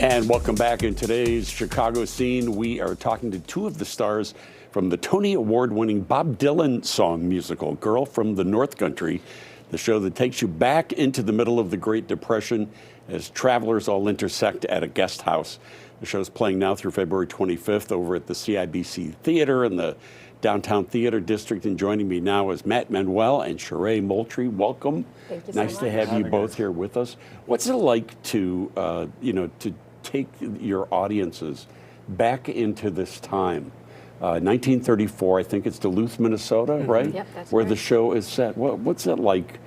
And welcome back. In today's Chicago Scene, we are talking to two of the stars from the Tony Award-winning Bob Dylan song musical, Girl from the North Country, the show that takes you back into the middle of the Great Depression as travelers all intersect at a guest house. The show's playing now through February 25th over at the CIBC Theater in the Downtown Theater District. And joining me now is Matt Manuel and Sheree Moultrie. Welcome. Thank you so Nice much. to have you both here with us. What's it like to, to take your audiences back into this time? 1934, I think it's Duluth, Minnesota, right? Yep, that's where right. the show is set. What's it like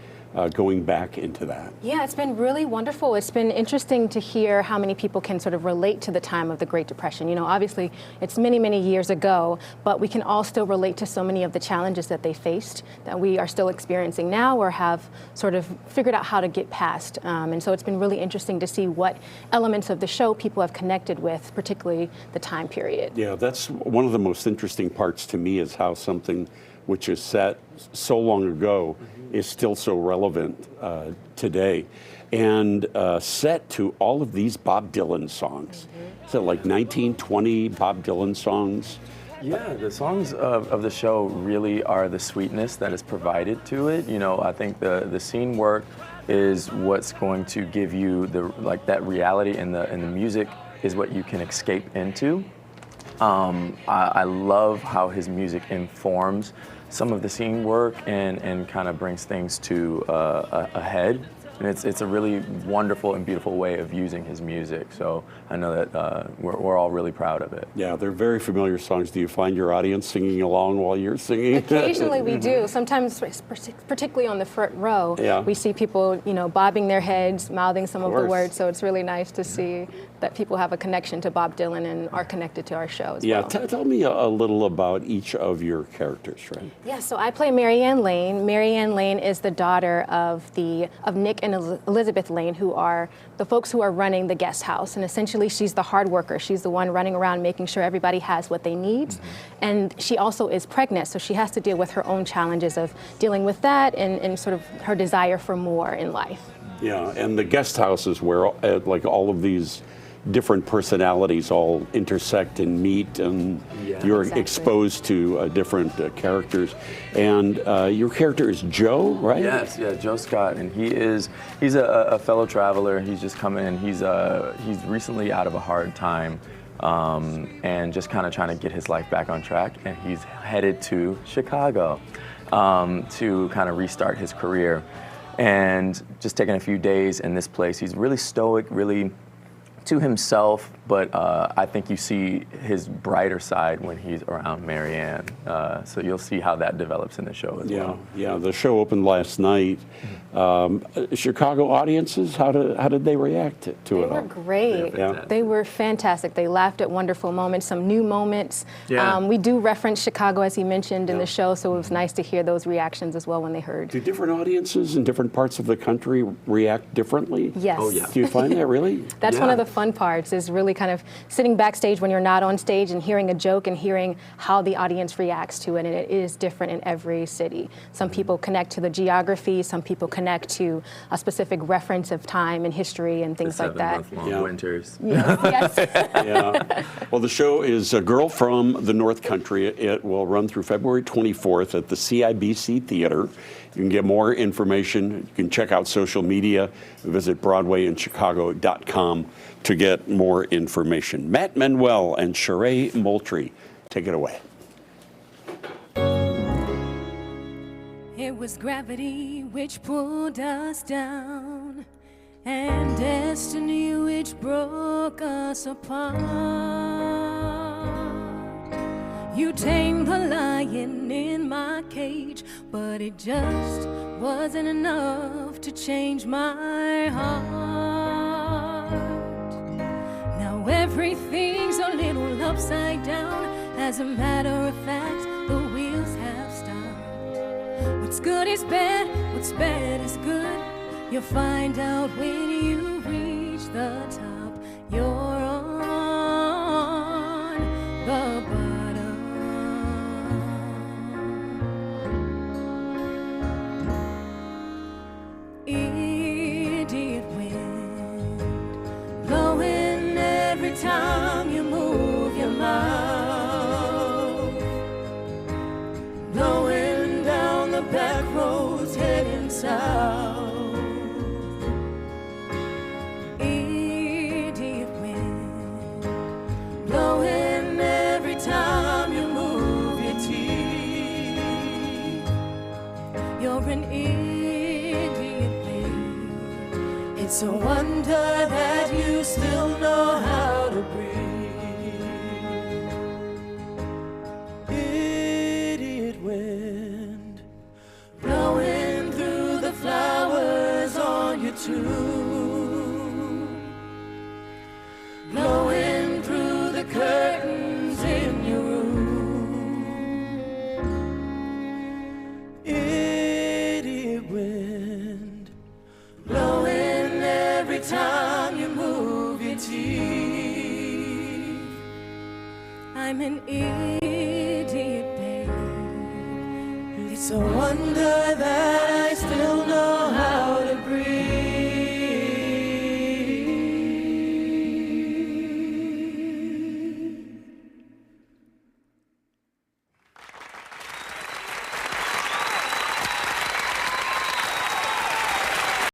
going back into that? Yeah, it's been really wonderful. It's been interesting to hear how many people can sort of relate to the time of the Great Depression. You know, obviously, it's many, many years ago, but we can all still relate to so many of the challenges that they faced that we are still experiencing now or have sort of figured out how to get past. And so it's been really interesting to see what elements of the show people have connected with, particularly the time period. Yeah, that's one of the most interesting parts to me is how something which is set so long ago is still so relevant today. And set to all of these Bob Dylan songs. So like 1920 Bob Dylan songs. Yeah, the songs of the show really are the sweetness that is provided to it. You know, I think the scene work is what's going to give you that reality, and the music is what you can escape into. I love how his music informs some of the scene work and kind of brings things to a head. And it's a really wonderful and beautiful way of using his music. So I know that we're all really proud of it. Yeah, they're very familiar songs. Do you find your audience singing along while you're singing? Occasionally we do. Sometimes, particularly on the front row, Yeah. we see people, bobbing their heads, mouthing some of the course. words. So it's really nice to see that people have a connection to Bob Dylan and are connected to our show as Yeah, well. tell me a little about each of your characters, right? Yeah, so I play Mary Ann Lane. Mary Ann Lane is the daughter of Nick and Elizabeth Lane, who are the folks who are running the guest house. And essentially, she's the hard worker. She's the one running around making sure everybody has what they need. And she also is pregnant, so she has to deal with her own challenges of dealing with that and sort of her desire for more in life. Yeah, and the guest house is where like all of these different personalities all intersect and meet, and you're Exactly. exposed to different characters. And your character is Joe, right? Yes, yeah, Joe Scott, and he's a fellow traveler. He's just coming in. He's recently out of a hard time, and just kind of trying to get his life back on track. And he's headed to Chicago to kind of restart his career, and just taking a few days in this place. He's really stoic, really to himself, but I think you see his brighter side when he's around Mary Ann. So you'll see how that develops in the show as well. Yeah, the show opened last night. Chicago audiences, how did they react to They it were all? great. Yeah. They were fantastic. They laughed at wonderful moments, some new moments. Yeah. We do reference Chicago, as he mentioned, in the show, so it was nice to hear those reactions as well when they heard. Do different audiences in different parts of the country react differently? Yes. Oh, yeah. Do you find that really? That's one Yeah. of the fun parts, is really kind of sitting backstage when you're not on stage and hearing a joke and hearing how the audience reacts to it. And it is different in every city. Some people connect to the geography, some people connect to a specific reference of time and history and things like that. 7-month-long Yeah. winters. Yes. Yeah. Well, the show is A Girl from the North Country. It will run through February 24th at the CIBC Theater. You can get more information. You can check out social media. Visit BroadwayInChicago.com to get more information. Matt Manuel and Sheree Moultrie, take it away. It was gravity which pulled us down, and destiny which broke us apart. You tamed the lion in my cage, but it just wasn't enough to change my heart. Now everything's a little upside down. As a matter of fact, the wheels have stopped. What's good is bad, what's bad is good. You'll find out when you reach the top. You're on the bottom. Idiot wind blowing every time you move your mouth. Blowing down the back roads heading south. Idiot wind, blowing every time you move your teeth. You're an idiot wind. It's a wonder that you still know how to breathe. Idiot wind, blowing through the flowers on your tomb, blowing through the curtains in your room. Idiot wind, blowing every time you move your teeth. I'm an idiot, babe. It's a wonder that